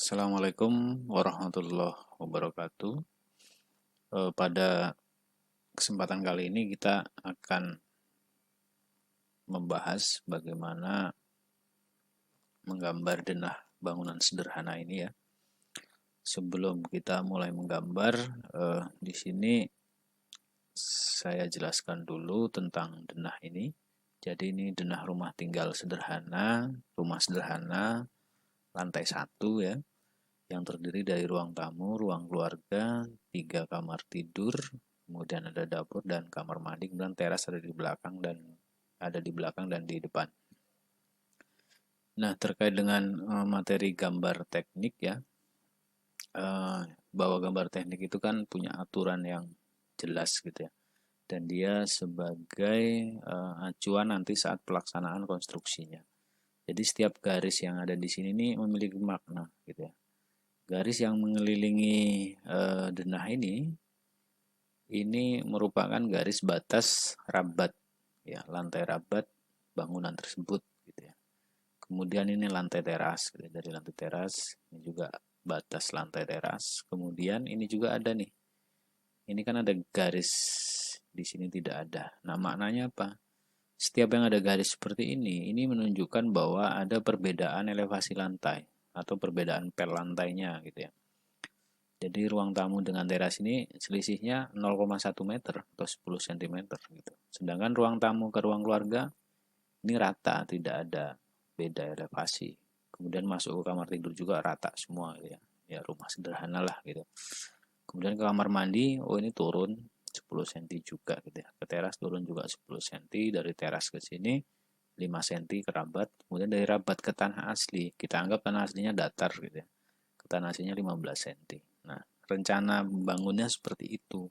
Assalamualaikum warahmatullahi wabarakatuh. Pada kesempatan kali ini kita akan membahas bagaimana menggambar denah bangunan sederhana ini ya. Sebelum kita mulai menggambar, di sini saya jelaskan dulu tentang denah ini. Jadi ini denah rumah tinggal sederhana, rumah sederhana lantai 1 ya, yang terdiri dari ruang tamu, ruang keluarga, 3 kamar tidur, kemudian ada dapur dan kamar mandi, kemudian teras ada di belakang dan di depan. Nah, terkait dengan materi gambar teknik ya, bahwa gambar teknik itu kan punya aturan yang jelas gitu ya, dan dia sebagai acuan nanti saat pelaksanaan konstruksinya. Jadi setiap garis yang ada di sini nih memiliki makna gitu ya. Garis yang mengelilingi denah ini merupakan garis batas rabat ya, lantai rabat bangunan tersebut gitu ya. Kemudian ini lantai teras gitu. Dari lantai teras ini juga batas lantai teras. Kemudian ini juga ada nih. Ini kan ada garis, di sini tidak ada. Nah, maknanya apa? Setiap yang ada garis seperti ini menunjukkan bahwa ada perbedaan elevasi lantai atau perbedaan pel lantainya gitu ya. Jadi ruang tamu dengan teras ini selisihnya 0,1 meter atau 10 cm gitu. Sedangkan ruang tamu ke ruang keluarga ini rata, tidak ada beda elevasi. Kemudian masuk ke kamar tidur juga rata semua gitu ya. Ya rumah sederhana lah gitu. Kemudian ke kamar mandi, ini turun 10 cm juga gitu ya. Ke teras turun juga 10 cm, dari teras ke sini 5 cm ke rabat. Kemudian dari rabat ke tanah asli, kita anggap tanah aslinya datar gitu ya. Ke tanah aslinya 15 cm. Nah, rencana membangunnya seperti itu.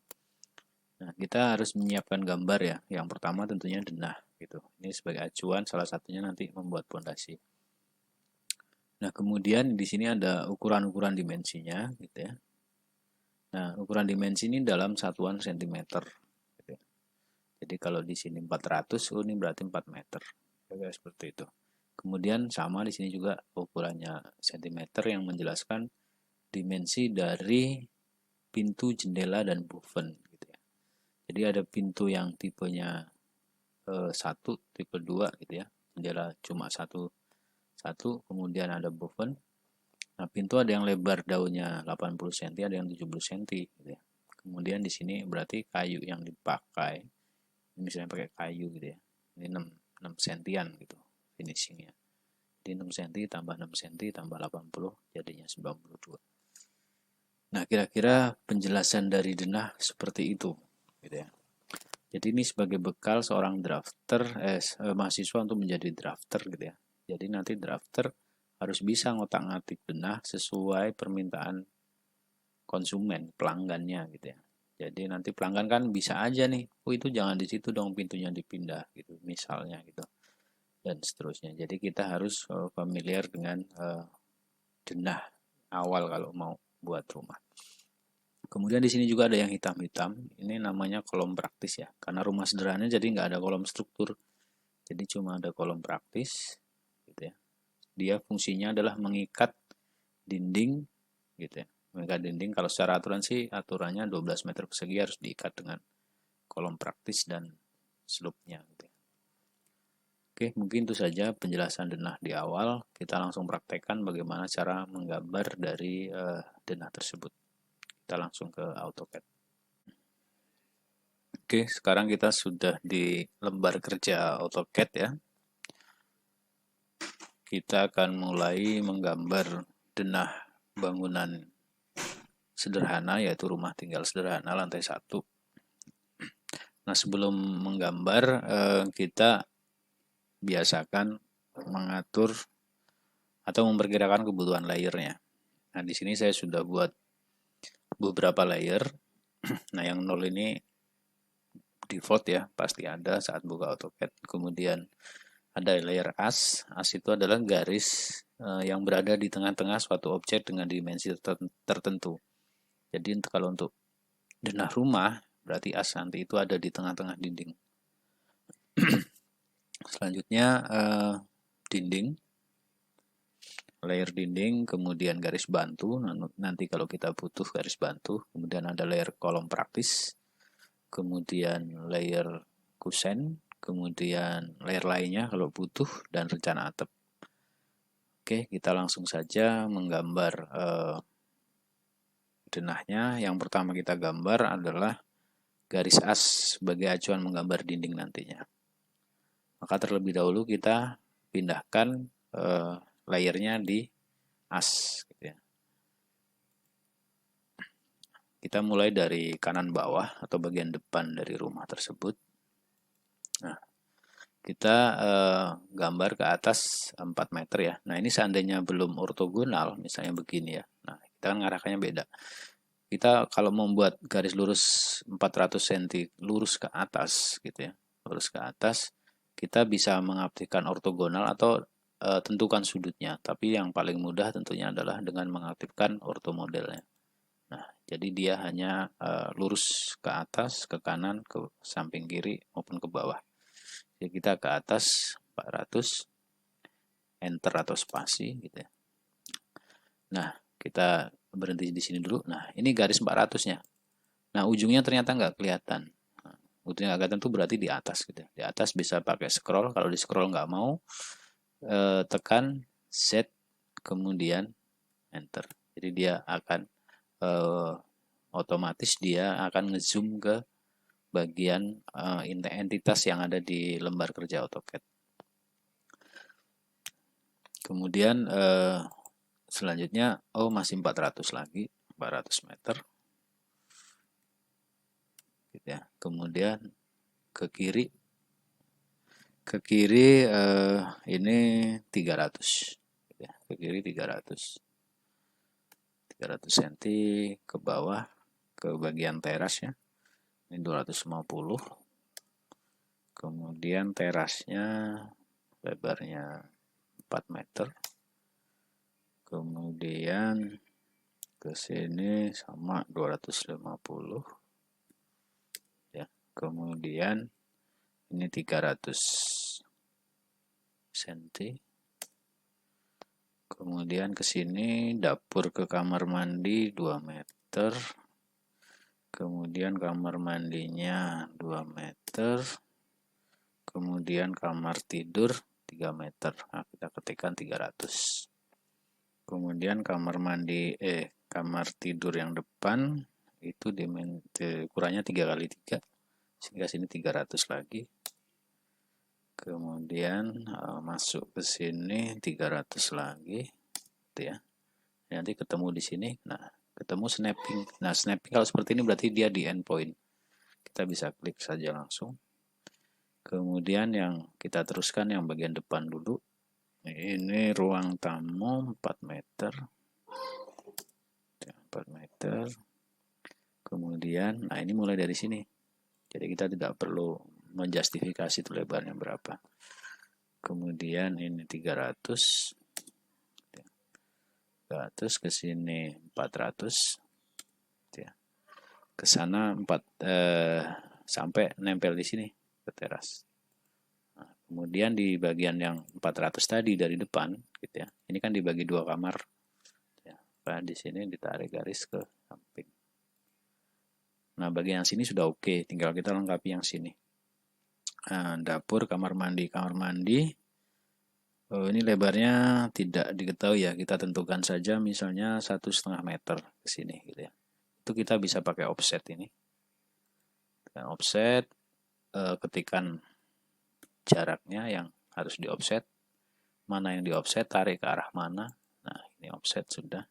Nah, kita harus menyiapkan gambar ya. Yang pertama tentunya denah gitu. Ini sebagai acuan, salah satunya nanti membuat pondasi. Nah, kemudian di sini ada ukuran-ukuran dimensinya gitu ya. Nah, ukuran dimensi ini dalam satuan cm gitu ya. Jadi kalau di sini 400, ini berarti 4 meter. Ya, seperti itu. Kemudian sama di sini juga ukurannya cm yang menjelaskan dimensi dari pintu, jendela, dan buffen gitu ya. Jadi ada pintu yang tipenya 1, tipe 2 gitu ya. Jendela cuma satu, kemudian ada buffen. Nah, pintu ada yang lebar daunnya 80 cm, ada yang 70 cm gitu ya. Kemudian di sini berarti kayu yang dipakai, misalnya pakai kayu gitu ya. Ini 6 sentian gitu finishingnya. Jadi 6 cm tambah 6 cm tambah 80 jadinya 92. Nah, kira-kira penjelasan dari denah seperti itu gitu ya. Jadi ini sebagai bekal seorang drafter, mahasiswa untuk menjadi drafter gitu ya. Jadi nanti drafter harus bisa ngotak-ngatik denah sesuai permintaan konsumen, pelanggannya gitu ya. Jadi nanti pelanggan kan bisa aja nih, itu jangan di situ dong pintunya dipindah gitu, misalnya gitu. Dan seterusnya. Jadi kita harus familiar dengan denah awal kalau mau buat rumah. Kemudian di sini juga ada yang hitam-hitam. Ini namanya kolom praktis ya. Karena rumah sederhana jadi nggak ada kolom struktur. Jadi cuma ada kolom praktis gitu ya. Dia fungsinya adalah mengikat dinding gitu ya. Mengikat dinding, kalau secara aturan sih aturannya 12 meter persegi harus diikat dengan kolom praktis dan slope-nya gitu ya. Oke, mungkin itu saja penjelasan denah di awal. Kita langsung praktekkan bagaimana cara menggambar dari denah tersebut. Kita langsung ke AutoCAD. Oke, sekarang kita sudah di lembar kerja AutoCAD ya. Kita akan mulai menggambar denah bangunan sederhana, yaitu rumah tinggal sederhana lantai 1. Nah, sebelum menggambar, kita biasakan mengatur atau memperkirakan kebutuhan layernya. Nah, di sini saya sudah buat beberapa layer. Nah, yang 0 ini default ya, pasti ada saat buka AutoCAD. Kemudian ada layer as. As itu adalah garis yang berada di tengah-tengah suatu objek dengan dimensi tertentu. Jadi kalau untuk denah rumah, berarti as nanti itu ada di tengah-tengah dinding. Selanjutnya dinding. layer dinding, kemudian garis bantu. Nanti kalau kita butuh garis bantu, kemudian ada layer kolom praktis, kemudian layer kusen, kemudian layer lainnya kalau butuh, dan rencana atap. Oke, kita langsung saja menggambar denahnya. Yang pertama kita gambar adalah garis as sebagai acuan menggambar dinding nantinya. Maka terlebih dahulu kita pindahkan layernya di as. Gitu ya. Kita mulai dari kanan bawah atau bagian depan dari rumah tersebut. Nah, kita gambar ke atas 4 meter ya. Nah, ini seandainya belum ortogonal, misalnya begini ya. Nah, kita kan ngarahkannya beda. Kita kalau membuat garis lurus 400 cm lurus ke atas gitu ya. Lurus ke atas, kita bisa mengaktifkan ortogonal atau tentukan sudutnya. Tapi yang paling mudah tentunya adalah dengan mengaktifkan ortomodelnya. Nah, jadi dia hanya lurus ke atas, ke kanan, ke samping kiri maupun ke bawah. Jadi kita ke atas 400, enter atau spasi gitu ya. Nah, kita berhenti di sini dulu. Nah, ini garis 400-nya. Nah, ujungnya ternyata nggak kelihatan. Nah, ujungnya nggak kelihatan itu berarti di atas gitu ya. Di atas bisa pakai scroll. Kalau di scroll nggak mau, tekan Z kemudian enter. Jadi dia akan otomatis dia akan ngezoom ke bagian entitas yang ada di lembar kerja AutoCAD. Kemudian selanjutnya masih 400 lagi, 400 meter. Gitu ya. Kemudian ke kiri ini 300. Gitu ya. Ke kiri 300 cm, ke bawah ke bagian teras ya. Ini 250. Kemudian terasnya lebarnya 4 meter. Kemudian ke sini sama 250 ya. Kemudian ini 300 cm. Kemudian ke sini dapur ke kamar mandi 2 meter. Kemudian kamar mandinya 2 meter. Kemudian kamar tidur 3 meter. Nah, kita ketikkan 300. Kemudian kamar tidur yang depan itu ukurannya 3x3 sehingga sini 300 lagi. Kemudian masuk ke sini 300 lagi gitu ya. Nanti ketemu di sini. Nah, ketemu snapping. Nah, snapping kalau seperti ini berarti dia di endpoint. Kita bisa klik saja langsung. Kemudian yang kita teruskan yang bagian depan dulu. Ini ruang tamu 4 meter. 4 meter. Kemudian, nah ini mulai dari sini. Jadi kita tidak perlu menjustifikasi itu lebarnya berapa. Kemudian ini 300. 300 ke sini 400. Ya. Ke sana sampai nempel di sini ke teras. Nah, kemudian di bagian yang 400 tadi dari depan gitu ya. Ini kan dibagi 2 kamar. Ya. Nah, di sini ditarik garis ke samping. Nah, bagian yang sini sudah oke, tinggal kita lengkapi yang sini. Nah, dapur, kamar mandi. Ini lebarnya tidak diketahui ya, kita tentukan saja misalnya 1,5 meter ke sini gitu ya. Itu kita bisa pakai offset ini. Dan offset, ketikan jaraknya yang harus di offset, mana yang di offset, tarik ke arah mana. Nah, ini offset sudah.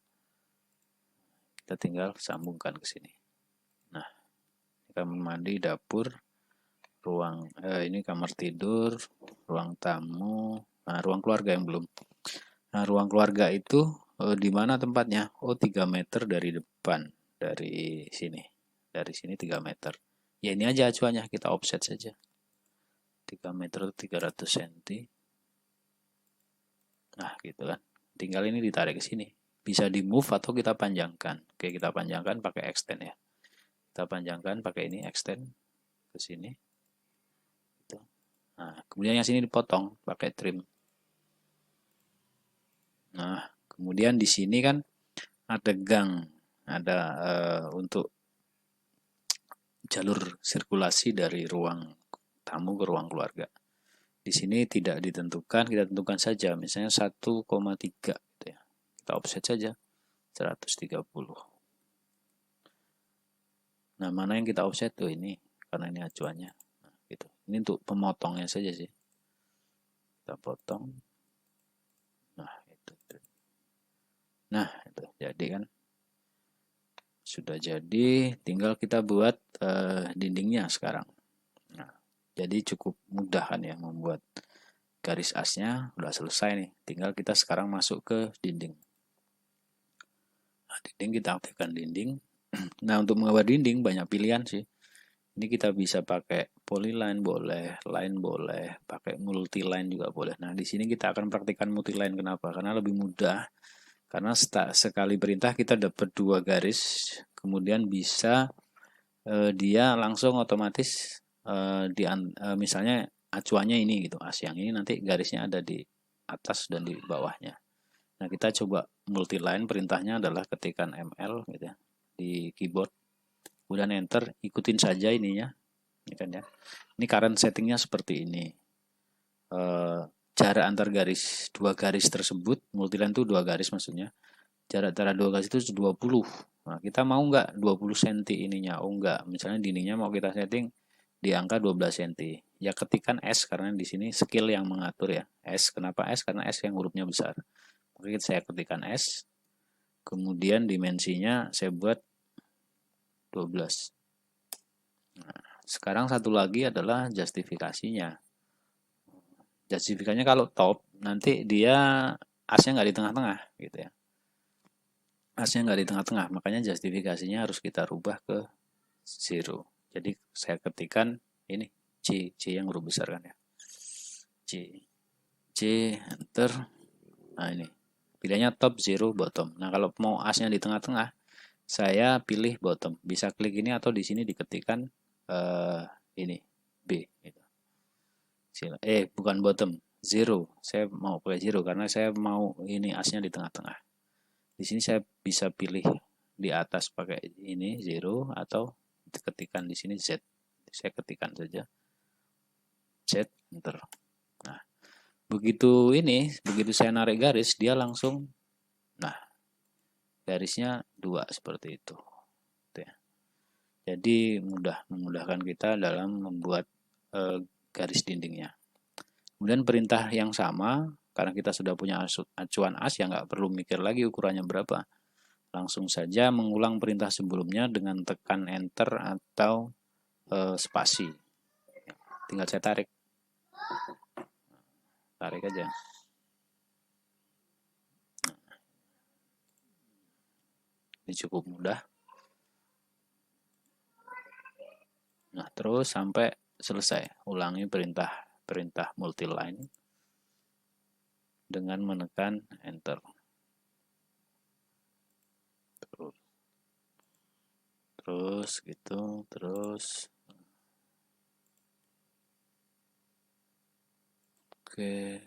Kita tinggal sambungkan ke sini. Nah, kamar mandi, dapur, ini kamar tidur, ruang tamu, nah, ruang keluarga yang belum. Nah, ruang keluarga itu di mana tempatnya? 3 meter dari depan, dari sini. Dari sini 3 meter. Ya ini aja acuannya, kita offset saja. 3 meter 300 cm. Nah, gitu kan. Tinggal ini ditarik ke sini. Bisa di move atau kita panjangkan. Oke, kita panjangkan pakai extend ya. Kita panjangkan pakai ini extend ke sini. Gitu. Nah, kemudian yang sini dipotong pakai trim. Nah, Kemudian di sini kan ada gang, ada untuk jalur sirkulasi dari ruang tamu ke ruang keluarga. Di sini tidak ditentukan, kita tentukan saja misalnya 1,3 gitu ya. Kita offset saja 130. Nah, mana yang kita offset tuh ini karena ini acuannya. Nah, gitu. Ini untuk pemotongnya saja sih. Kita potong. Nah, itu. Nah, itu jadi kan sudah jadi, tinggal kita buat dindingnya sekarang. Nah, jadi cukup mudah kan ya membuat garis asnya udah selesai nih. Tinggal kita sekarang masuk ke dinding. Nah, dinding kita aktifkan dinding. Nah, untuk menggambar dinding banyak pilihan sih. Ini kita bisa pakai polyline boleh, line boleh, pakai multi line juga boleh. Nah, di sini kita akan praktikkan multi line. Kenapa? Karena lebih mudah. Karena sekali perintah kita dapat 2 garis, kemudian bisa dia langsung otomatis misalnya acuannya ini gitu, as yang ini nanti garisnya ada di atas dan di bawahnya. Nah, kita coba multi line, perintahnya adalah ketikkan ml gitu ya di keyboard, kemudian enter, ikutin saja ininya, ini kan ya. Ini current settingnya seperti ini. Jarak antar garis, 2 garis tersebut, multi line itu 2 garis maksudnya. Jarak antara 2 garis itu 20. Nah, kita mau nggak 20 cm ininya? Oh enggak. Misalnya dindingnya mau kita setting di angka 12 cm. Ya ketikkan S karena di sini skill yang mengatur ya. S, kenapa S? Karena S yang hurufnya besar. Maka saya ketikkan S. Kemudian dimensinya saya buat 12. Nah, sekarang satu lagi adalah justifikasinya. Justifikasinya kalau top, nanti dia asnya nggak di tengah-tengah gitu ya. Asnya nggak di tengah-tengah, makanya justifikasinya harus kita rubah ke 0. Jadi saya ketikkan ini C yang huruf besar kan ya. C enter. Nah, ini pilihannya top, 0, bottom. Nah, kalau mau asnya di tengah-tengah, saya pilih bottom. Bisa klik ini atau di sini diketikkan ini B gitu. Bukan bottom, 0. Saya mau pakai 0 karena saya mau ini asnya di tengah-tengah. Di sini saya bisa pilih di atas pakai ini 0 atau ketikkan di sini Z. Saya ketikkan saja Z, enter. Nah, begitu saya narik garis, dia langsung, nah, garisnya 2 seperti itu. Jadi memudahkan kita dalam membuat garis dindingnya. Kemudian perintah yang sama, karena kita sudah punya acuan as, ya nggak perlu mikir lagi ukurannya berapa. Langsung saja mengulang perintah sebelumnya dengan tekan enter atau spasi. Tinggal saya tarik aja. Ini cukup mudah. Nah, terus sampai selesai. Ulangi perintah multiline dengan menekan enter. Terus gitu, terus. Oke.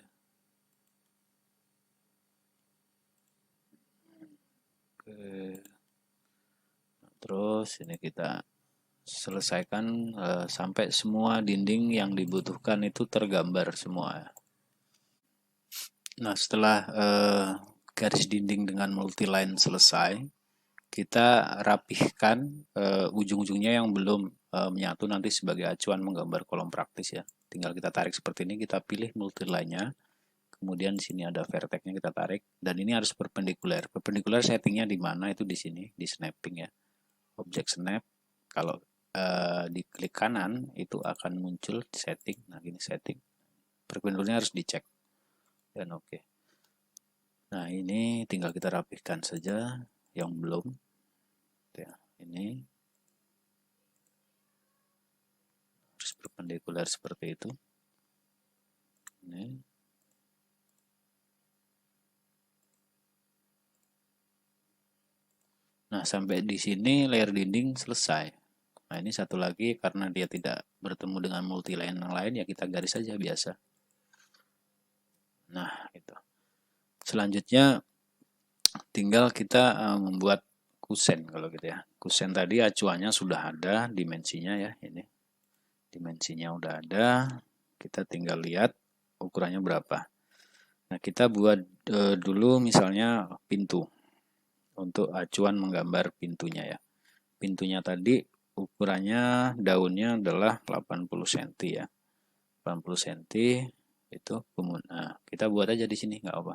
Terus ini kita selesaikan sampai semua dinding yang dibutuhkan itu tergambar semua. Nah, setelah garis dinding dengan multiline selesai, kita rapihkan ujung-ujungnya yang belum menyatu nanti sebagai acuan menggambar kolom praktis ya. Tinggal kita tarik seperti ini, kita pilih multiline-nya. Kemudian di sini ada vertex-nya kita tarik, dan ini harus perpendikular. Perpendikular settingnya di mana? Itu di sini, di snapping ya. Objek snap. Kalau diklik kanan itu akan muncul setting. Nah, ini setting. Perpendikularnya harus dicek. Dan oke. Nah, ini tinggal kita rapihkan saja yang belum. Ya, ini harus perpendikular seperti itu. Ini. Nah, sampai di sini layer dinding selesai. Nah, ini satu lagi karena dia tidak bertemu dengan multiline yang lain, ya kita garis saja biasa. Nah, itu. Selanjutnya tinggal kita membuat kusen kalau gitu ya. Kusen tadi acuannya sudah ada, dimensinya ya, ini dimensinya udah ada, kita tinggal lihat ukurannya berapa. Nah, kita buat dulu misalnya pintu untuk acuan menggambar pintunya ya. Pintunya tadi ukurannya daunnya adalah 80 cm ya. 80 cm itu. Nah, kita buat aja di sini nggak apa.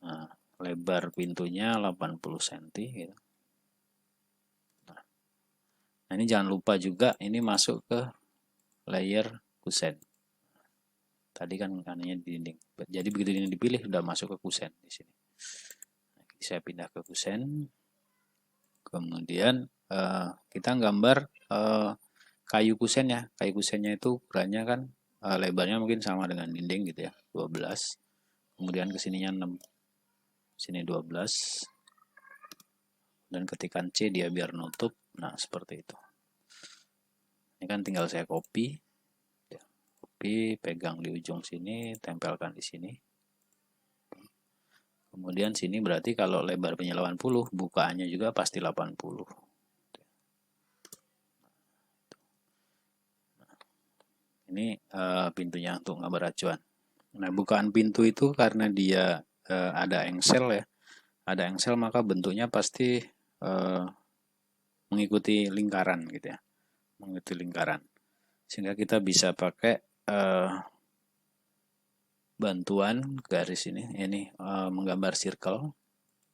Nah, lebar pintunya 80 cm gitu. Nah, ini jangan lupa juga ini masuk ke layer kusen. Tadi kan kanannya di dinding. Jadi begitu ini dipilih udah masuk ke kusen di sini. Nah, saya pindah ke kusen. Kemudian kita gambar kayu kusen ya. Kayu kusennya itu ukurannya kan lebarnya mungkin sama dengan dinding gitu ya, 12. Kemudian kesininya 6. Sini 12. Dan ketikan C dia biar nutup. Nah, seperti itu. Ini kan tinggal saya copy. Pegang di ujung sini, tempelkan di sini. Kemudian sini berarti kalau lebarnya 80, bukaannya juga pasti 80. Ini pintunya untuk gambar acuan. Nah, bukaan pintu itu karena dia ada engsel ya. Ada engsel maka bentuknya pasti mengikuti lingkaran gitu ya. Mengikuti lingkaran. Sehingga kita bisa pakai bantuan garis ini menggambar circle.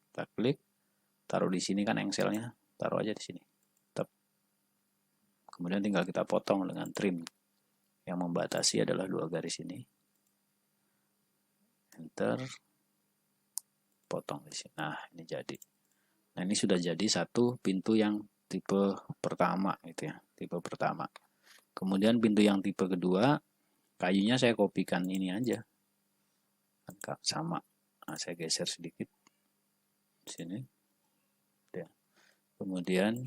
Kita klik, taruh di sini kan engselnya, taruh aja di sini. Kemudian tinggal kita potong dengan trim. Yang membatasi adalah 2 garis ini. Enter, potong di sini. Nah, ini jadi. Nah, ini sudah jadi satu pintu yang tipe pertama gitu ya, tipe pertama. Kemudian pintu yang tipe kedua, kayunya saya kopikan ini aja. Sama. Nah, saya geser sedikit sini. Ya. Kemudian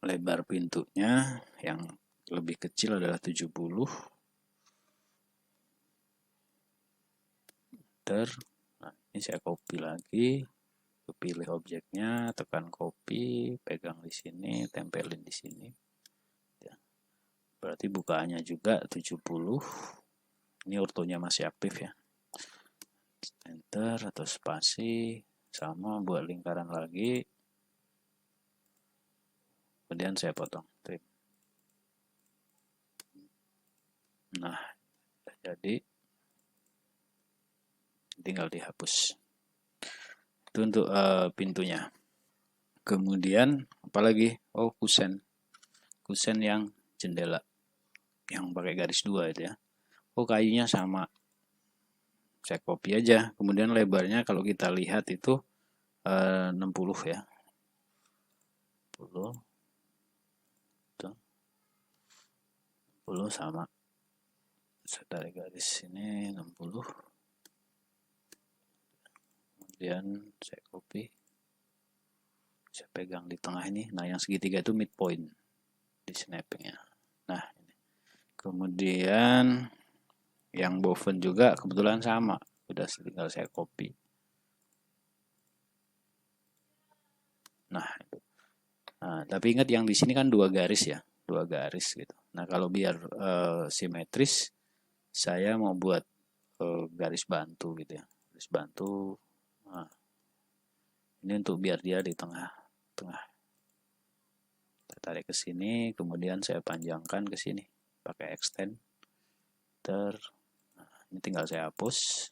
lebar pintunya yang lebih kecil adalah 70. Nah, ini saya copy lagi. Pilih objeknya, tekan copy, pegang di sini, tempelin di sini. Ya. Berarti bukaannya juga 70. Ini ortonya masih aktif ya. Enter atau spasi, sama buat lingkaran lagi. Kemudian saya potong trim. Nah, jadi tinggal dihapus. Itu untuk pintunya. Kemudian apalagi? Oh, kusen. Kusen yang jendela. Yang pakai garis 2 itu ya. Oh, kayunya sama. Saya copy aja. Kemudian lebarnya kalau kita lihat itu 60 ya. 60. 60 sama. Saya tarik garis ini 60. Kemudian saya copy. Saya pegang di tengah ini. Nah, yang segitiga itu midpoint di snappingnya. Nah, ini. Kemudian yang boven juga kebetulan sama. Udah tinggal saya copy. Nah, itu. Nah, tapi ingat yang di sini kan 2 garis ya. 2 garis gitu. Nah, kalau biar simetris, saya mau buat garis bantu gitu ya. Garis bantu. Nah, ini untuk biar dia di tengah-tengah. Saya tarik ke sini, kemudian saya panjangkan ke sini. Pakai extend. Nah, ini tinggal saya hapus.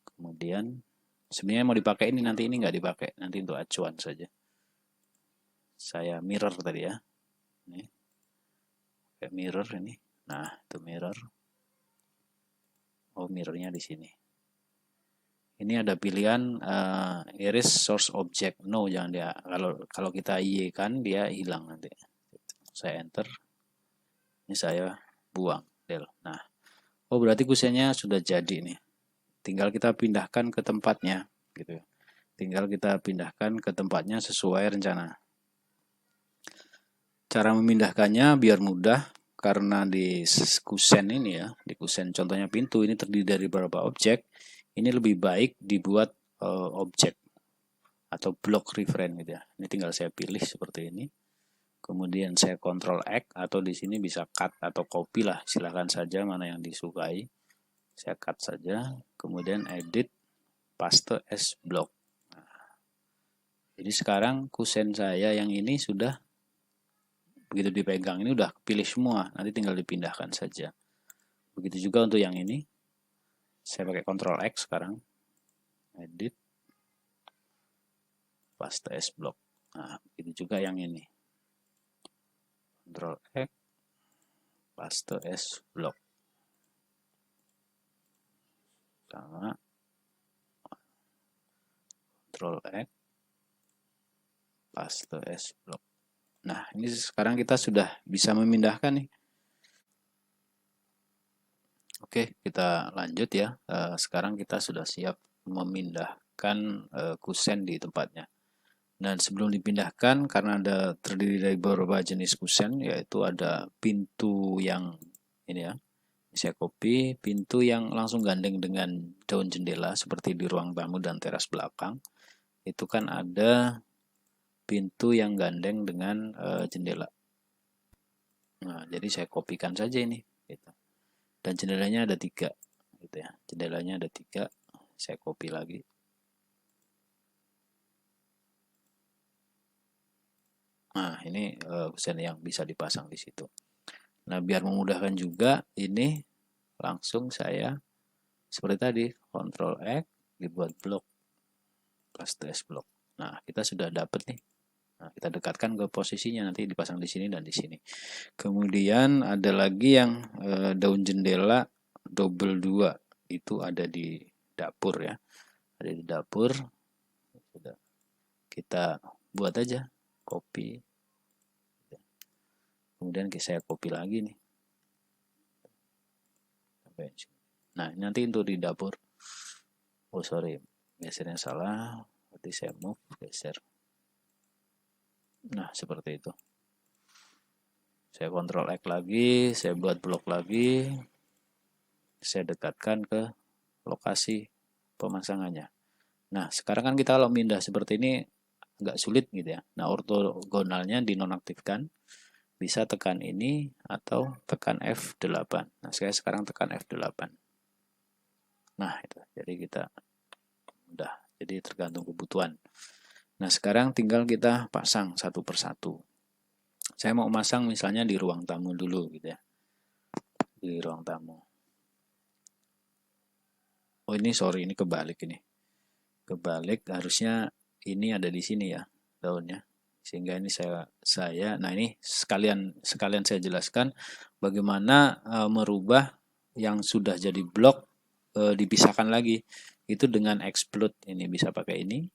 Kemudian sebenarnya mau dipakai ini, nanti ini nggak dipakai, nanti untuk acuan saja. Saya mirror tadi ya, ini kayak mirror ini. Nah, itu mirror. Oh, mirrornya di sini. Ini ada pilihan erase source object. No, jangan dia. Kalau kita Y kan dia hilang nanti. Saya enter. Ini saya buang del. Nah, oh berarti kusennya sudah jadi nih. Tinggal kita pindahkan ke tempatnya gitu. Tinggal kita pindahkan ke tempatnya sesuai rencana. Cara memindahkannya biar mudah karena di kusen ini ya, di kusen contohnya pintu ini terdiri dari beberapa objek. ini lebih baik dibuat objek atau block reference gitu ya. Ini tinggal saya pilih seperti ini. Kemudian saya Ctrl X atau di sini bisa cut atau copy lah, silahkan saja mana yang disukai. Saya cut saja, kemudian edit, paste as block. Nah, jadi sekarang kusen saya yang ini sudah begitu dipegang ini udah pilih semua, nanti tinggal dipindahkan saja. Begitu juga untuk yang ini. Saya pakai Ctrl X sekarang. Edit, paste as block. Nah, begitu juga yang ini. Ctrl X, paste as block. Sama. Ctrl X, paste as block. Nah, ini sekarang kita sudah bisa memindahkan nih. Oke, kita lanjut ya. Sekarang kita sudah siap memindahkan kusen di tempatnya. Dan sebelum dipindahkan, karena terdiri dari beberapa jenis kusen, yaitu ada pintu yang ini ya, saya copy, pintu yang langsung gandeng dengan daun jendela seperti di ruang tamu dan teras belakang. Itu kan ada pintu yang gandeng dengan jendela. Nah, jadi saya kopikan saja ini. Gitu. Dan jendelanya ada 3, gitu ya. Jendelanya ada 3, saya copy lagi. Nah, ini kusen yang bisa dipasang di situ. Nah, biar memudahkan juga, ini langsung saya seperti tadi, Ctrl X, dibuat blok, paste as blok. Nah, kita sudah dapat nih. Nah, kita dekatkan ke posisinya, nanti dipasang di sini dan di sini. Kemudian ada lagi yang daun jendela double 2, itu ada di dapur ya. Ada di dapur. Sudah kita buat aja, copy. Kemudian saya copy lagi nih. Nah, nanti untuk di dapur. Oh, sorry. Gesernya salah. Berarti saya move, geser. Nah, seperti itu. Saya Ctrl X lagi, saya buat blok lagi. Saya dekatkan ke lokasi pemasangannya. Nah, sekarang kan kita kalau pindah seperti ini agak sulit gitu ya. Nah, ortogonalnya dinonaktifkan. Bisa tekan ini atau tekan F8. Nah, saya sekarang tekan F8. Nah, itu. Jadi kita udah. Jadi tergantung kebutuhan. Nah, sekarang tinggal kita pasang satu persatu. Saya mau masang misalnya di ruang tamu dulu gitu ya. Di ruang tamu. Oh, ini sorry, ini kebalik ini. Kebalik, harusnya ini ada di sini ya daunnya. Sehingga ini nah ini sekalian saya jelaskan bagaimana merubah yang sudah jadi blok dipisahkan lagi. Itu dengan explode, ini bisa pakai ini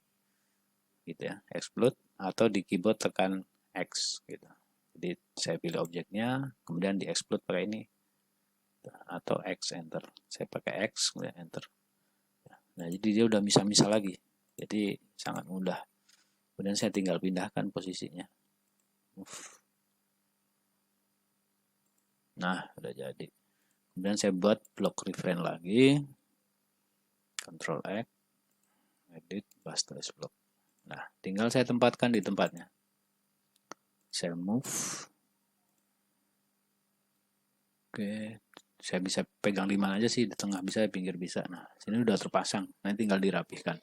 gitu ya, explode, atau di keyboard tekan X gitu. Jadi saya pilih objeknya, kemudian di explode pakai ini atau X enter. Saya pakai X kemudian enter. Nah, jadi dia udah misah-misah lagi. Jadi sangat mudah. Kemudian saya tinggal pindahkan posisinya. Nah, udah jadi. Kemudian saya buat blok reference lagi. Ctrl X, edit, paste as block. Nah, tinggal saya tempatkan di tempatnya. Saya move. Oke, saya bisa pegang di mana aja sih, di tengah bisa, di pinggir bisa. Nah, sini udah terpasang. Nanti tinggal dirapihkan.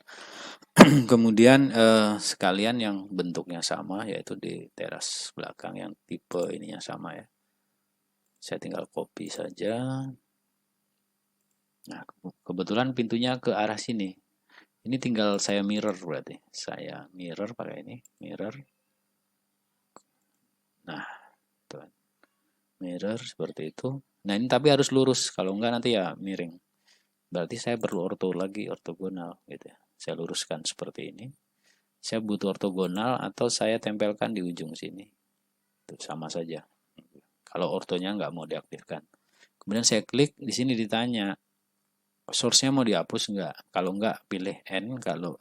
Kemudian sekalian yang bentuknya sama, yaitu di teras belakang yang tipe ininya sama ya. Saya tinggal copy saja. Nah, kebetulan pintunya ke arah sini. Ini tinggal saya mirror berarti. Saya mirror pakai ini, mirror. Nah, tuh. Mirror seperti itu. Nah, ini tapi harus lurus, kalau enggak nanti ya miring. Berarti saya perlu ortogonal gitu ya. Saya luruskan seperti ini. Saya butuh ortogonal atau saya tempelkan di ujung sini. Itu sama saja. Kalau ortonya nggak mau diaktifkan. Kemudian saya klik, di sini ditanya, source-nya mau dihapus nggak? Kalau nggak, pilih N. Kalau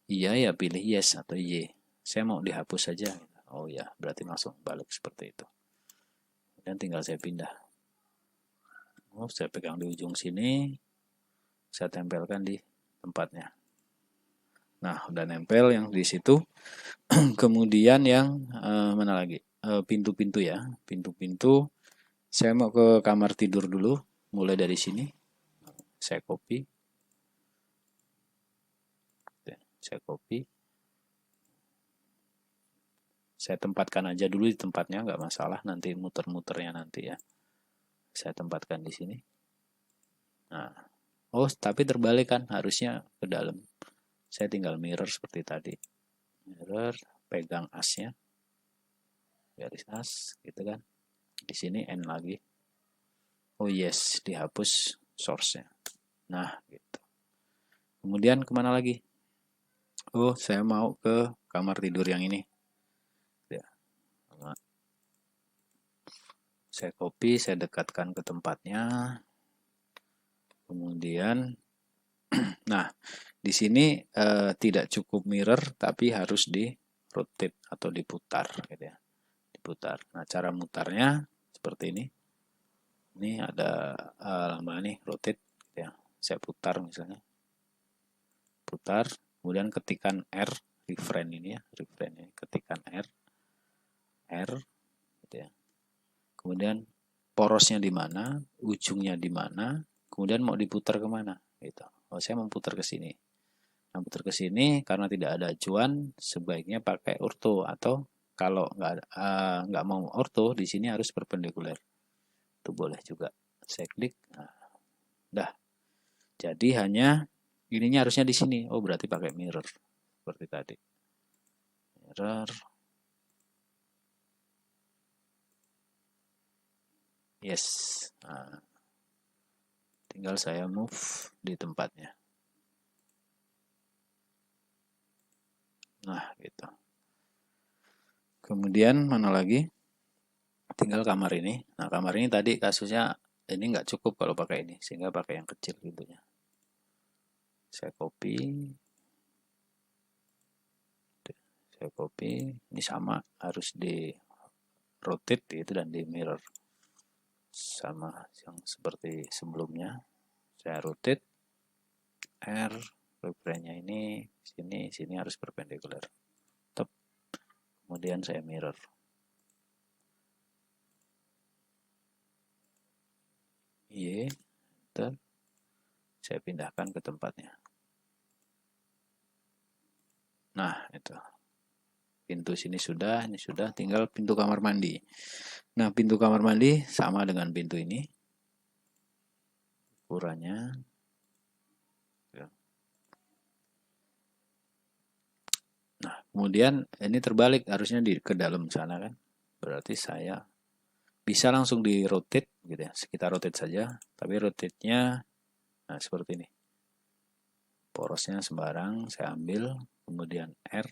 iya ya pilih yes atau Y. Saya mau dihapus saja. Oh ya, berarti langsung balik seperti itu. Dan tinggal saya pindah. Oh, saya pegang di ujung sini. Saya tempelkan di tempatnya. Nah, udah nempel yang di situ. Kemudian yang mana lagi? Pintu-pintu ya. Pintu-pintu. Saya mau ke kamar tidur dulu. Mulai dari sini. Saya copy. Saya copy. Saya tempatkan aja dulu di tempatnya, nggak masalah. Nanti muter-muternya nanti ya. Saya tempatkan di sini. Nah, oh tapi terbalik kan, harusnya ke dalam. Saya tinggal mirror seperti tadi. Mirror, pegang asnya, garis as, gitu kan. Di sini N lagi. Oh yes, dihapus source-nya. Nah, gitu. Kemudian kemana lagi? Oh, saya mau ke kamar tidur yang ini. Ya. Saya copy, saya dekatkan ke tempatnya. Kemudian, nah, di sini tidak cukup mirror, tapi harus di rotate atau diputar, gitu ya. Diputar. Nah, cara mutarnya seperti ini. Ini ada lama nih rotate, ya. Saya putar misalnya, putar. Kemudian ketikan R, refrain ini ya, refrain ini. Ketikan R, gitu ya. Kemudian porosnya di mana, ujungnya di mana, kemudian mau diputar kemana, gitu. Oh, saya mau putar ke sini. Nah, putar ke sini karena tidak ada acuan, sebaiknya pakai ortho atau kalau nggak mau ortho, di sini harus perpendikuler. Itu boleh juga. Saya klik, nah, dah. Jadi hanya ininya harusnya di sini. Oh, berarti pakai mirror seperti tadi. Mirror. Yes. Nah, tinggal saya move di tempatnya. Nah, gitu. Kemudian mana lagi? Tinggal kamar ini. Nah, kamar ini tadi kasusnya ini nggak cukup kalau pakai ini, sehingga pakai yang kecil pintunya. Saya copy. Saya copy. Ini sama, harus di rotate itu dan di mirror. Sama yang seperti sebelumnya. Saya rotate. R, refrainnya ini, sini harus perpendikuler. Top. Kemudian saya mirror. Y, enter. Saya pindahkan ke tempatnya. Nah, itu. Pintu sini sudah, ini sudah, tinggal pintu kamar mandi. Nah, pintu kamar mandi sama dengan pintu ini. Ukurannya. Nah, kemudian ini terbalik, harusnya ke dalam sana kan. Berarti saya bisa langsung di rotate gitu ya. Kita rotate saja, tapi rotate-nya nah seperti ini. Porosnya sembarang saya ambil, kemudian R.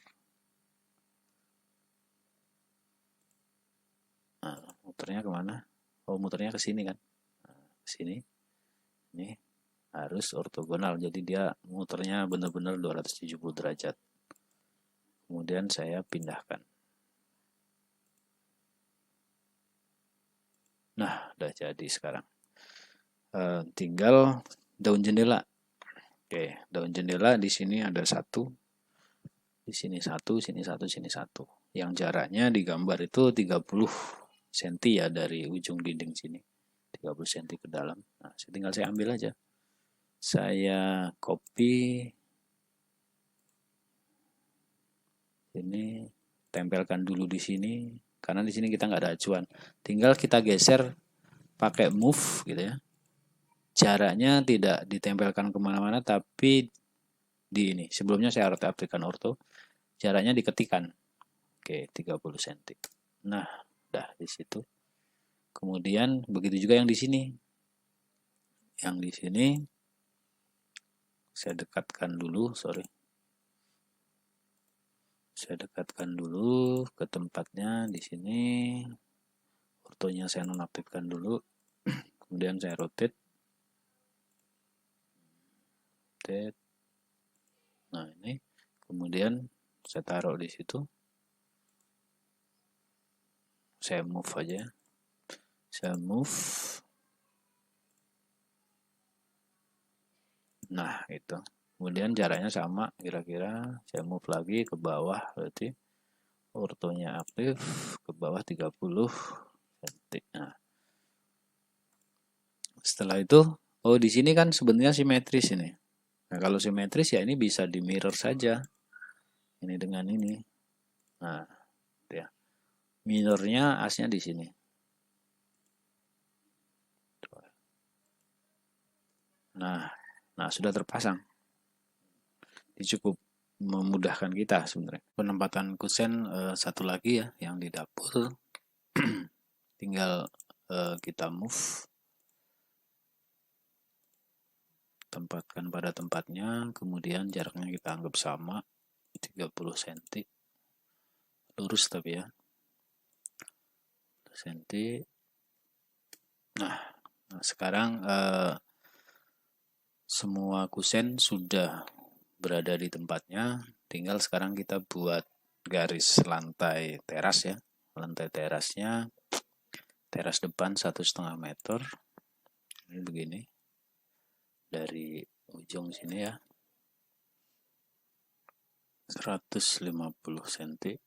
Nah, muternya kemana? Oh, muternya ke sini kan. Nah, ke sini. Ini harus ortogonal, jadi dia muternya benar-benar 270 derajat. Kemudian saya pindahkan. Nah, udah jadi sekarang. Tinggal daun jendela. Oke, daun jendela di sini ada satu. Di sini satu, sini satu, sini satu. Yang jaraknya digambar itu 30 cm ya dari ujung dinding sini. 30 cm ke dalam. Nah, tinggal saya ambil aja. Saya copy. Ini tempelkan dulu di sini. Karena di sini kita nggak ada acuan. Tinggal kita geser pakai move gitu ya. Jaraknya tidak ditempelkan kemana-mana, tapi di ini. Sebelumnya saya harus aplikasikan ortho. Jaraknya diketikan. Oke, 30 cm. Nah, udah di situ. Kemudian begitu juga yang di sini. Yang di sini saya dekatkan dulu, sorry. Saya dekatkan dulu ke tempatnya di sini. Ortonya saya nonaktifkan dulu. Kemudian saya rotate. Nah, ini. Kemudian saya taruh di situ. Saya move aja. Saya move. Nah, itu. Kemudian jaraknya sama, kira-kira saya move lagi ke bawah, berarti ortonya aktif, ke bawah 30 cm. Nah, setelah itu, oh di sini kan sebenarnya simetris ini. Nah, kalau simetris ya ini bisa di mirror saja. Ini dengan ini. Nah, ya. Mirrornya asnya di sini. Nah, sudah terpasang. Ini cukup memudahkan kita sebenarnya. Penempatan kusen satu lagi ya, yang di dapur. Tinggal kita move, tempatkan pada tempatnya, kemudian jaraknya kita anggap sama 30 cm, lurus tapi ya, cm. Nah, sekarang semua kusen sudah berada di tempatnya, tinggal sekarang kita buat garis lantai teras ya. Lantai terasnya, teras depan 1,5 meter, ini begini, dari ujung sini ya, 150 cm,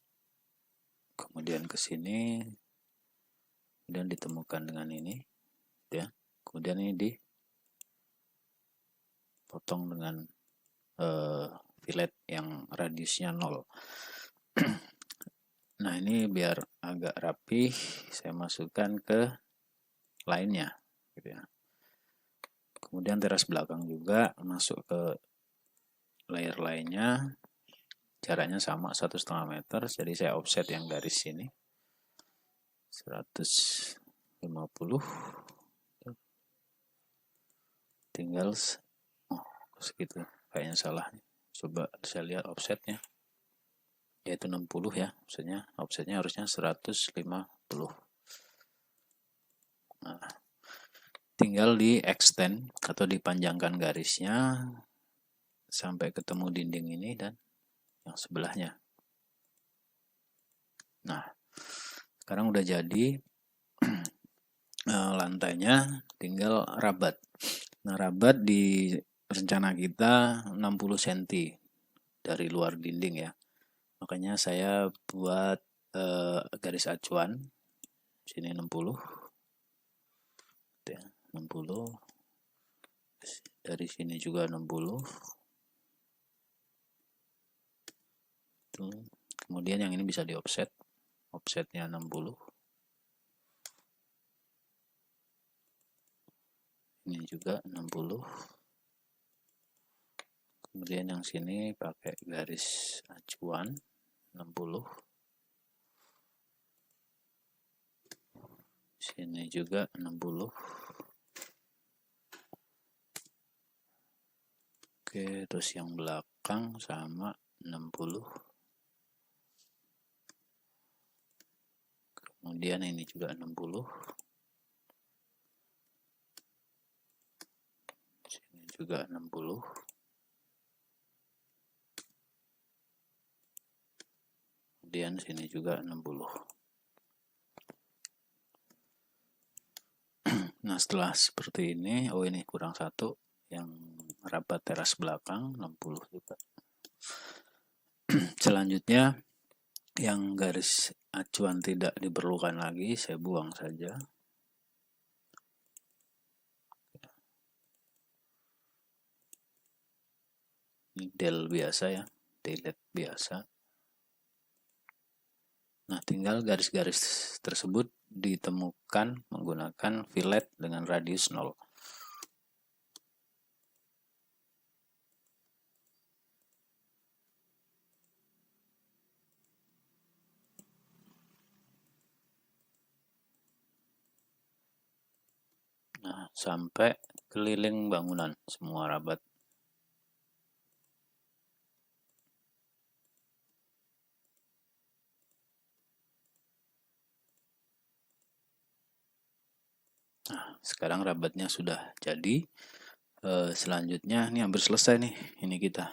kemudian ke sini, kemudian ditemukan dengan ini ya, kemudian ini dipotong dengan fillet yang radiusnya 0. Nah, ini biar agak rapi, saya masukkan ke lainnya gitu ya. Kemudian teras belakang juga masuk ke layer lainnya, jaraknya sama 1,5 meter, jadi saya offset yang garis sini 150, tinggal segitu, kayaknya salah, coba saya lihat offsetnya, yaitu 60 ya, maksudnya offsetnya harusnya 150. Nah, tinggal di extend atau dipanjangkan garisnya sampai ketemu dinding ini dan yang sebelahnya. Nah, sekarang udah jadi lantainya, tinggal rabat. Nah, rabat di rencana kita 60 cm dari luar dinding ya. Makanya saya buat garis acuan sini 60. Ya, 60. Dari sini juga 60. Tuh. Kemudian yang ini bisa di offset. Offsetnya 60. Ini juga 60. Kemudian yang sini pakai garis acuan 60. Sini juga 60. Oke, terus yang belakang sama 60. Kemudian ini juga 60. Sini juga 60. Kemudian sini juga 60. Nah, setelah seperti ini, oh ini kurang satu, yang rabat teras belakang 60 juga. Selanjutnya, yang garis acuan tidak diperlukan lagi, saya buang saja. Ini del biasa ya, delete biasa. Nah, tinggal garis-garis tersebut ditemukan menggunakan fillet dengan radius 0. Nah, sampai keliling bangunan semua rabat. Nah, sekarang rabatnya sudah jadi. Selanjutnya ini hampir selesai nih. Ini kita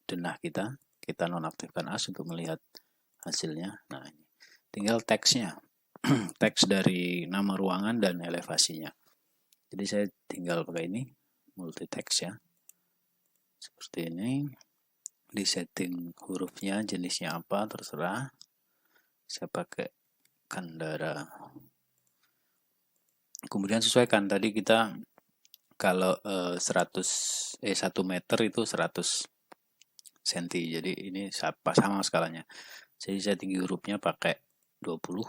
denah kita nonaktifkan as untuk melihat hasilnya. Nah, ini tinggal teksnya, teks dari nama ruangan dan elevasinya. Jadi saya tinggal pakai ini, multitext ya. Seperti ini. Di setting hurufnya jenisnya apa terserah. Saya pakai Kandara. Kemudian sesuaikan tadi kita kalau 1 meter itu 100 cm. Jadi ini sama skalanya. Jadi saya tinggi hurufnya pakai 20.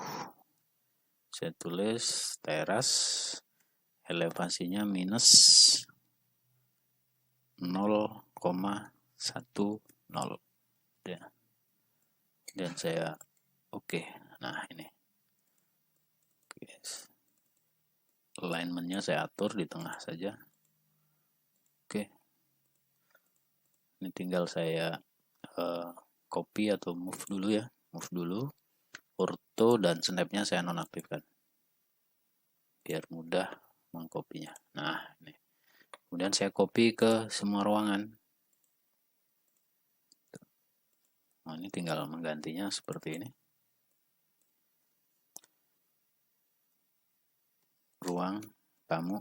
Saya tulis teras, elevasinya minus 0,10 ya. Dan saya oke. Nah ini alignmentnya saya atur di tengah saja. Oke, ini tinggal saya copy atau move dulu ya, ortho dan snapnya saya nonaktifkan biar mudah mengkopinya. Nah ini, kemudian saya copy ke semua ruangan. Nah, ini tinggal menggantinya seperti ini. Ruang tamu,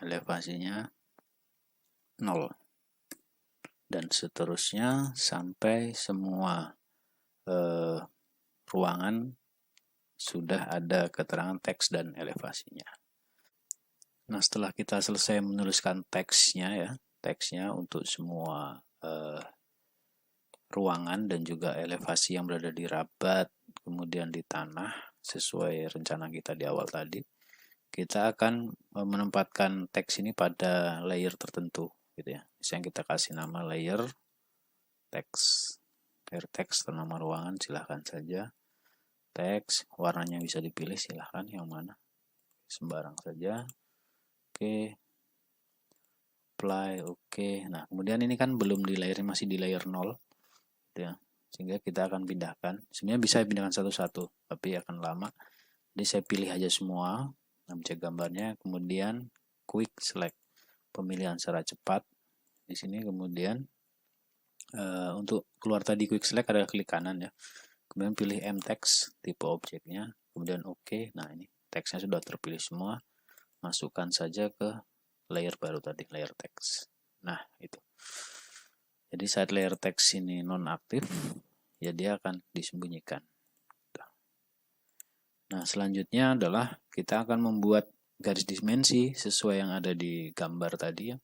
elevasinya 0, dan seterusnya sampai semua ruangan sudah ada keterangan teks dan elevasinya. Nah, setelah kita selesai menuliskan teksnya untuk semua ruangan dan juga elevasi yang berada di rabat, kemudian di tanah, sesuai rencana kita di awal tadi, kita akan menempatkan teks ini pada layer tertentu, gitu ya. Misalnya kita kasih nama layer teks, nama ruangan, silahkan saja. Teks, warnanya bisa dipilih, silahkan yang mana, sembarang saja. Oke, apply, oke. Nah, kemudian ini kan belum di layer, masih di layer 0, gitu ya. Sehingga kita akan pindahkan. Sebenarnya bisa pindahkan satu-satu, tapi akan lama. Jadi saya pilih aja semua objek gambarnya, kemudian quick select, pemilihan secara cepat. Di sini kemudian untuk keluar tadi quick select ada klik kanan ya. Kemudian pilih mText, tipe objeknya, kemudian oke. Nah, ini teksnya sudah terpilih semua. Masukkan saja ke layer baru tadi, layer text. Nah, itu. Jadi saat layer text ini nonaktif, ya dia akan disembunyikan. Nah, selanjutnya adalah kita akan membuat garis dimensi sesuai yang ada di gambar tadi ya.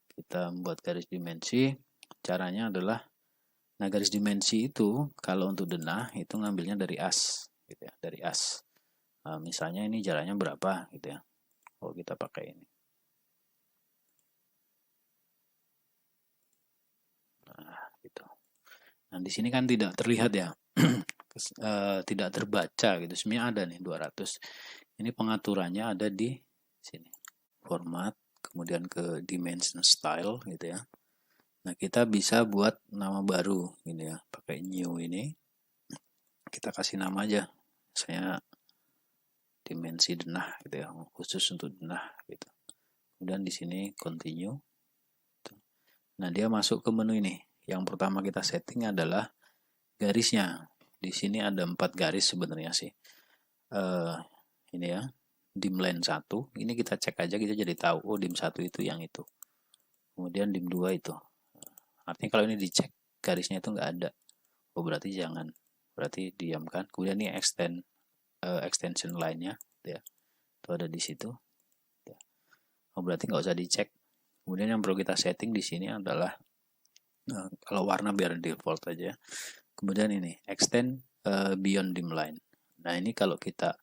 Kita membuat garis dimensi, caranya adalah, nah garis dimensi itu kalau untuk denah itu ngambilnya dari as, gitu ya, dari as. Nah, misalnya ini jaraknya berapa, gitu ya. Kalau kita pakai ini. Nah, gitu. Nah, di sini kan tidak terlihat ya. Tidak terbaca gitu. Sebenarnya ada nih 200. Ini pengaturannya ada di sini. Format, kemudian ke dimension style gitu ya. Nah, kita bisa buat nama baru ini ya, pakai new ini. Kita kasih nama aja. Saya dimensi denah gitu ya, khusus untuk denah gitu. Kemudian di sini continue. Nah, dia masuk ke menu ini. Yang pertama kita setting adalah garisnya. Di sini ada 4 garis sebenarnya sih. Ini ya, dim line 1. Ini kita cek aja, kita jadi tahu, oh dim 1 itu yang itu. Kemudian dim 2 itu. Artinya kalau ini dicek garisnya itu nggak ada, oh berarti jangan, berarti diamkan. Kemudian ini extension line-nya ya, itu ada di situ ya. Oh berarti nggak usah dicek. Kemudian yang perlu kita setting di sini adalah kalau warna biar default aja. Kemudian ini extend beyond dim line. Nah ini kalau kita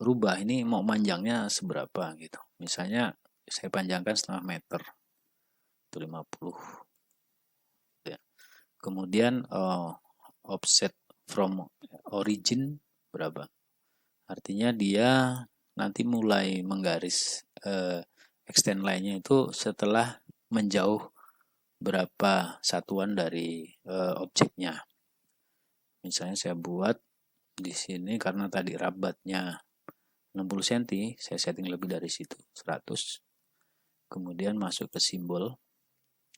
rubah ini mau panjangnya seberapa gitu. Misalnya saya panjangkan 0,5 meter. 50 ya. Kemudian offset from origin berapa, artinya dia nanti mulai menggaris extend line-nya itu setelah menjauh berapa satuan dari objeknya. Misalnya saya buat di sini karena tadi rabatnya 60 cm, saya setting lebih dari situ 100. Kemudian masuk ke simbol.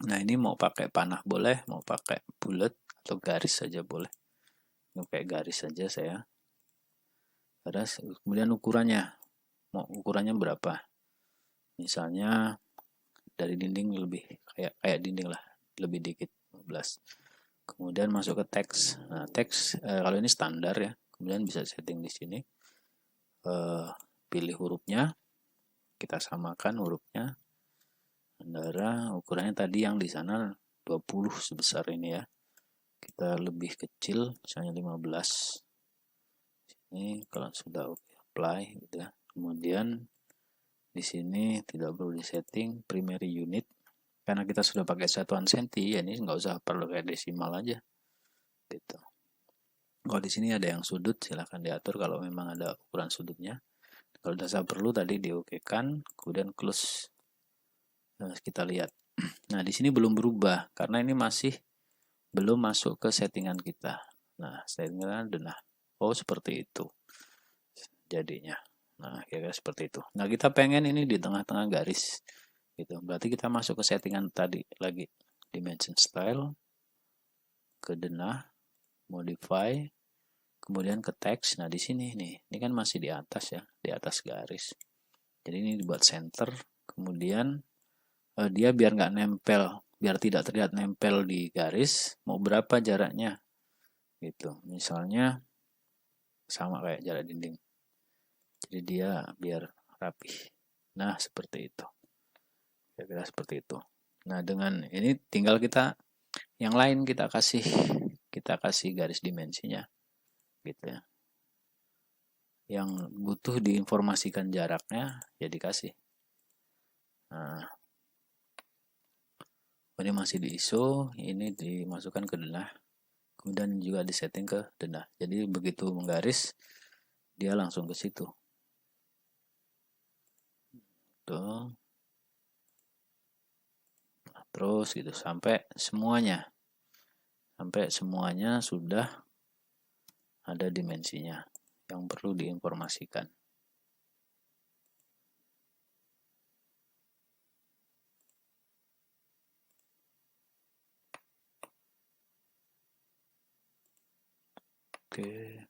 Nah ini mau pakai panah boleh, mau pakai bullet atau garis saja boleh. Ini pakai garis saja saya. Terus kemudian ukurannya, mau ukurannya berapa? Misalnya dari dinding lebih kayak dinding lah, lebih dikit 15. Kemudian masuk ke teks. Nah, teks kalau ini standar ya. Kemudian bisa setting di sini. Pilih hurufnya, kita samakan hurufnya antara ukurannya tadi yang di sana 20 sebesar ini ya, kita lebih kecil misalnya 15. Ini kalau sudah apply gitu ya. Kemudian di sini tidak perlu disetting primary unit karena kita sudah pakai satuan senti ya, ini nggak usah perlu kayak desimal aja gitu. Kalau di sini ada yang sudut silahkan diatur kalau memang ada ukuran sudutnya. Kalau dasar perlu tadi diokekan, kemudian close. Kita lihat. Nah, di sini belum berubah karena ini masih belum masuk ke settingan kita. Nah, settingan denah. Oh, seperti itu jadinya. Nah, kira-kira seperti itu. Nah, kita pengen ini di tengah-tengah garis. Gitu. Berarti kita masuk ke settingan tadi lagi. Dimension style, ke denah, modify, kemudian ke teks. Nah, di sini nih. Ini kan masih di atas ya, di atas garis. Jadi ini dibuat center, kemudian dia biar nggak nempel, biar tidak terlihat nempel di garis, mau berapa jaraknya gitu. Misalnya sama kayak jarak dinding. Jadi dia biar rapih. Nah, seperti itu. Kira-kira seperti itu. Nah, dengan ini tinggal kita yang lain kita kasih garis dimensinya gitu ya. Yang butuh diinformasikan jaraknya ya dikasih. Nah, ini masih di ISO, ini dimasukkan ke denah, kemudian juga disetting ke denah. Jadi begitu menggaris dia langsung ke situ. Tuh. Nah, terus gitu sampai semuanya sudah ada dimensinya yang perlu diinformasikan. Oke.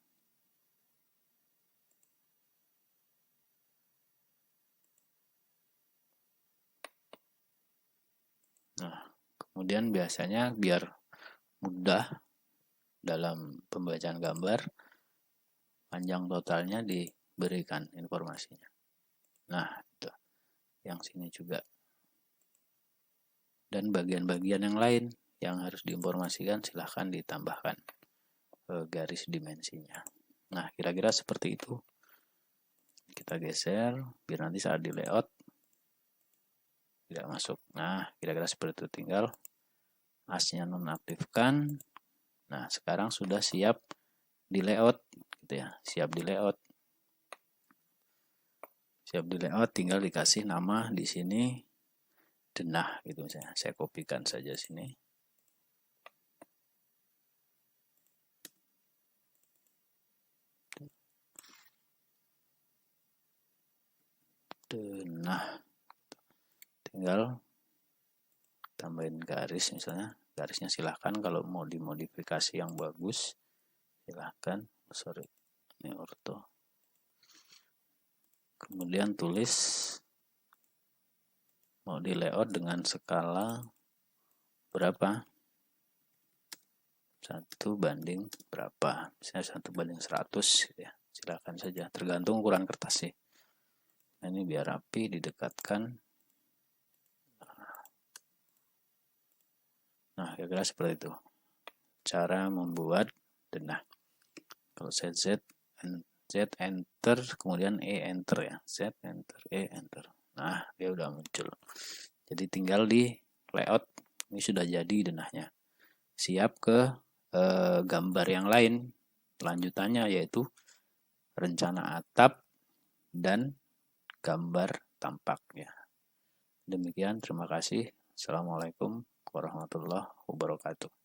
Nah, kemudian biasanya biar mudah dalam pembacaan gambar, panjang totalnya diberikan informasinya. Nah, itu. Yang sini juga. Dan bagian-bagian yang lain yang harus diinformasikan silahkan ditambahkan garis dimensinya. Nah, kira-kira seperti itu. Kita geser biar nanti saat di layout tidak masuk. Nah, kira-kira seperti itu. Tinggal asnya nonaktifkan. Nah, sekarang sudah siap di layout gitu ya. Siap di layout. Siap di layout, tinggal dikasih nama di sini denah gitu misalnya. Saya kopikan saja sini. Denah. Tinggal tambahin garis misalnya. Garisnya silahkan kalau mau dimodifikasi yang bagus. Silahkan. Sorry. Ini orto. Kemudian tulis mau di layout dengan skala berapa, 1 banding berapa, misalnya 1 banding 100 gitu ya. Silakan saja, tergantung ukuran kertas sih. Nah, ini biar rapi didekatkan. Nah, kira-kira seperti itu cara membuat denah. Kalau saya Z enter, kemudian E enter ya, Z enter, E enter. Nah, dia udah muncul. Jadi tinggal di layout, ini sudah jadi denahnya. Siap ke gambar yang lain. Lanjutannya yaitu rencana atap dan gambar tampaknya. Demikian, terima kasih. Assalamualaikum warahmatullahi wabarakatuh.